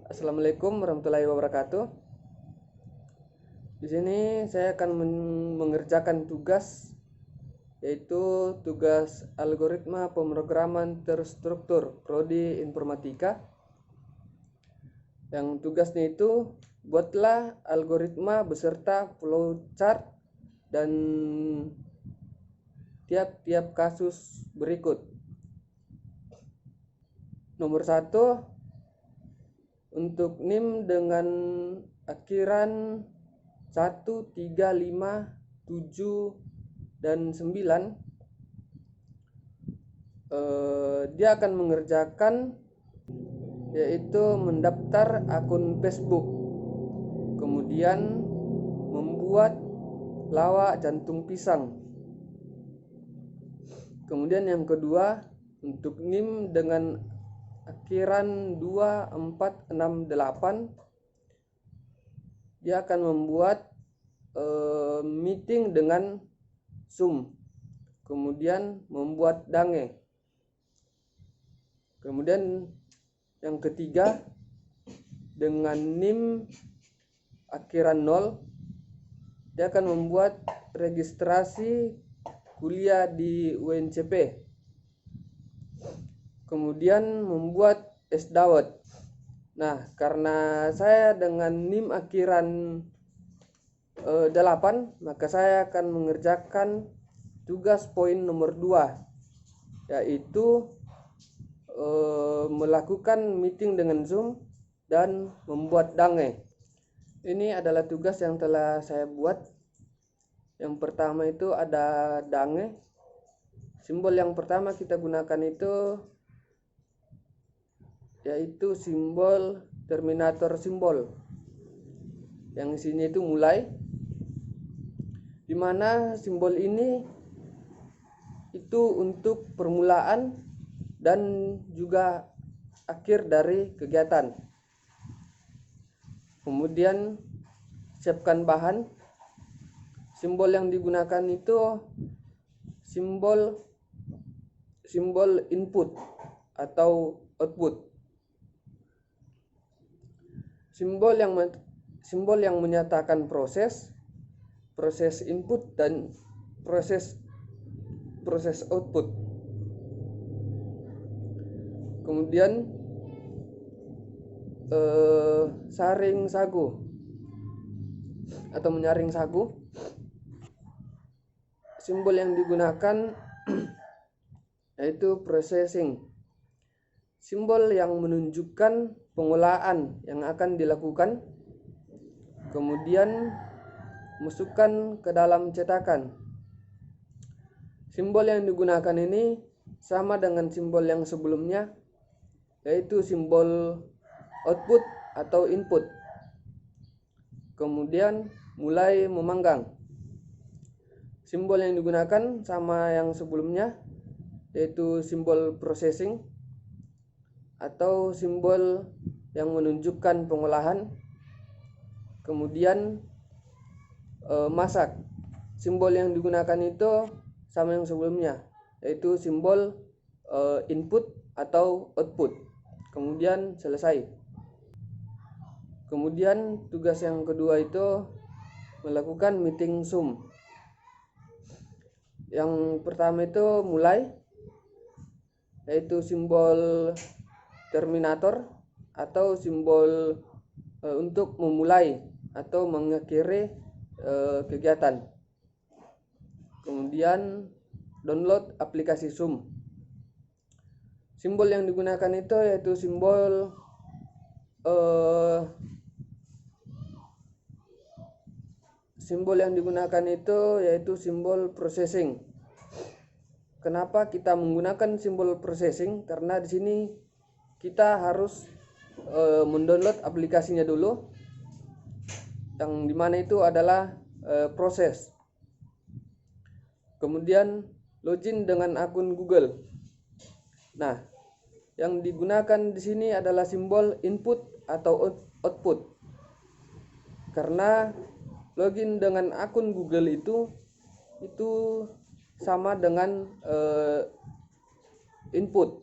Assalamualaikum warahmatullahi wabarakatuh. Di sini saya akan mengerjakan tugas, yaitu tugas algoritma pemrograman terstruktur prodi informatika. Yang tugasnya itu, buatlah algoritma beserta flowchart dan tiap-tiap kasus berikut. Nomor 1, untuk NIM dengan akhiran 1, 3, 5, 7, dan 9, dia akan mengerjakan, yaitu mendaftar akun Facebook, kemudian membuat lawak jantung pisang. Kemudian yang kedua, untuk NIM dengan akhiran 2, 4, 6, 8, dia akan membuat meeting dengan Zoom, kemudian membuat dange. Kemudian yang ketiga, dengan NIM akhiran 0, dia akan membuat registrasi kuliah di UNCP, kemudian membuat SDawat. Nah, karena saya dengan NIM akhiran 8, maka saya akan mengerjakan tugas poin nomor 2, yaitu melakukan meeting dengan Zoom dan membuat dange. Ini adalah tugas yang telah saya buat. Yang pertama itu ada dange. Simbol yang pertama kita gunakan itu yaitu simbol terminator simbol, yang isinya itu mulai, dimana simbol ini itu untuk permulaan dan juga akhir dari kegiatan. Kemudian siapkan bahan. Simbol yang digunakan itu simbol input atau output. Simbol yang menyatakan proses input dan proses output. Kemudian saring sagu atau menyaring sagu. Simbol yang digunakan yaitu processing. Simbol yang menunjukkan pengolahan yang akan dilakukan, kemudian masukkan ke dalam cetakan. Simbol yang digunakan ini sama dengan simbol yang sebelumnya, yaitu simbol output atau input. Kemudian mulai memanggang. Simbol yang digunakan sama yang sebelumnya, yaitu simbol processing atau simbol yang menunjukkan pengolahan. Kemudian masak. Simbol yang digunakan itu sama yang sebelumnya, yaitu simbol input atau output. Kemudian selesai. Kemudian tugas yang kedua itu melakukan meeting Zoom. Yang pertama itu mulai, yaitu simbol terminator atau simbol untuk memulai atau mengakhiri kegiatan. Kemudian download aplikasi Zoom. Simbol yang digunakan itu yaitu simbol simbol processing. Kenapa kita menggunakan simbol processing? Karena di sini kita harus mendownload aplikasinya dulu, yang dimana itu adalah proses. Kemudian login dengan akun Google. Nah, yang digunakan di sini adalah simbol input atau output. Karena login dengan akun Google itu sama dengan input.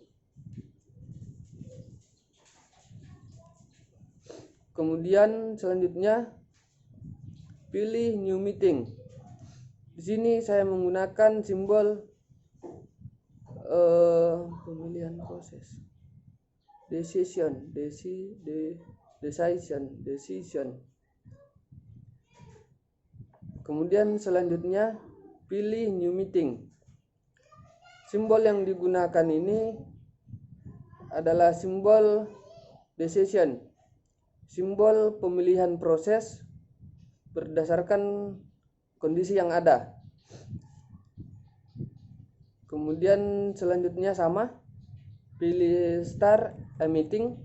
Kemudian selanjutnya pilih new meeting. Di sini saya menggunakan simbol pemilihan proses, decision. Kemudian selanjutnya pilih new meeting. Simbol yang digunakan ini adalah simbol decision, simbol pemilihan proses berdasarkan kondisi yang ada. Kemudian selanjutnya sama, pilih start a meeting,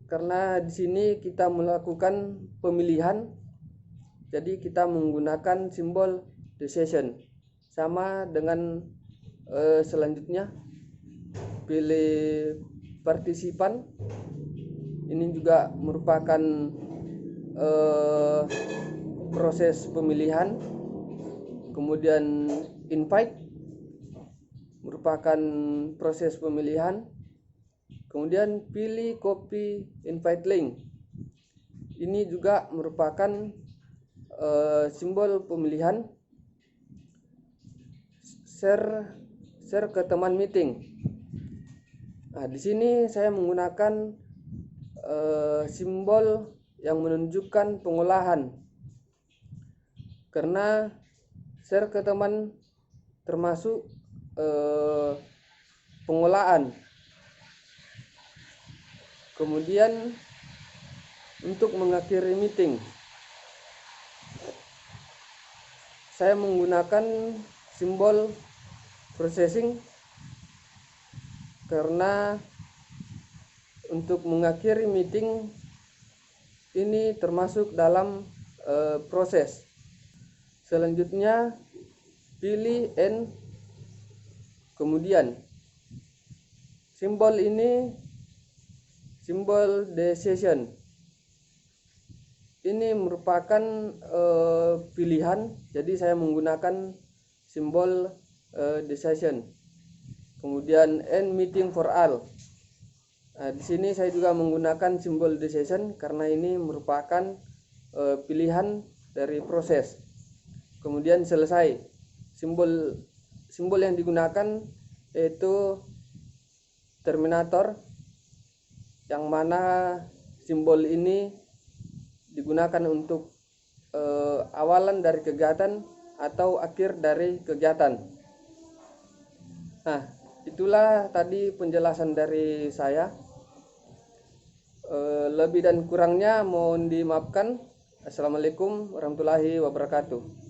karena di sini kita melakukan pemilihan, jadi kita menggunakan simbol decision. Sama dengan selanjutnya pilih partisipan, ini juga merupakan proses pemilihan. Kemudian invite merupakan proses pemilihan. Kemudian pilih copy invite link, ini juga merupakan simbol pemilihan. Share ke teman meeting. Nah, di sini saya menggunakan simbol yang menunjukkan pengolahan, karena share ke teman termasuk pengolahan. Kemudian untuk mengakhiri meeting, saya menggunakan simbol processing, karena untuk mengakhiri meeting ini termasuk dalam proses. Selanjutnya pilih end. Kemudian simbol ini simbol decision, ini merupakan pilihan, jadi saya menggunakan simbol decision. Kemudian end meeting for all. Nah, di sini saya juga menggunakan simbol decision karena ini merupakan pilihan dari proses. Kemudian selesai. Simbol yang digunakan yaitu terminator, yang mana simbol ini digunakan untuk awalan dari kegiatan atau akhir dari kegiatan. Nah, itulah tadi penjelasan dari saya. Lebih dan kurangnya mohon dimaafkan. Assalamualaikum warahmatullahi wabarakatuh.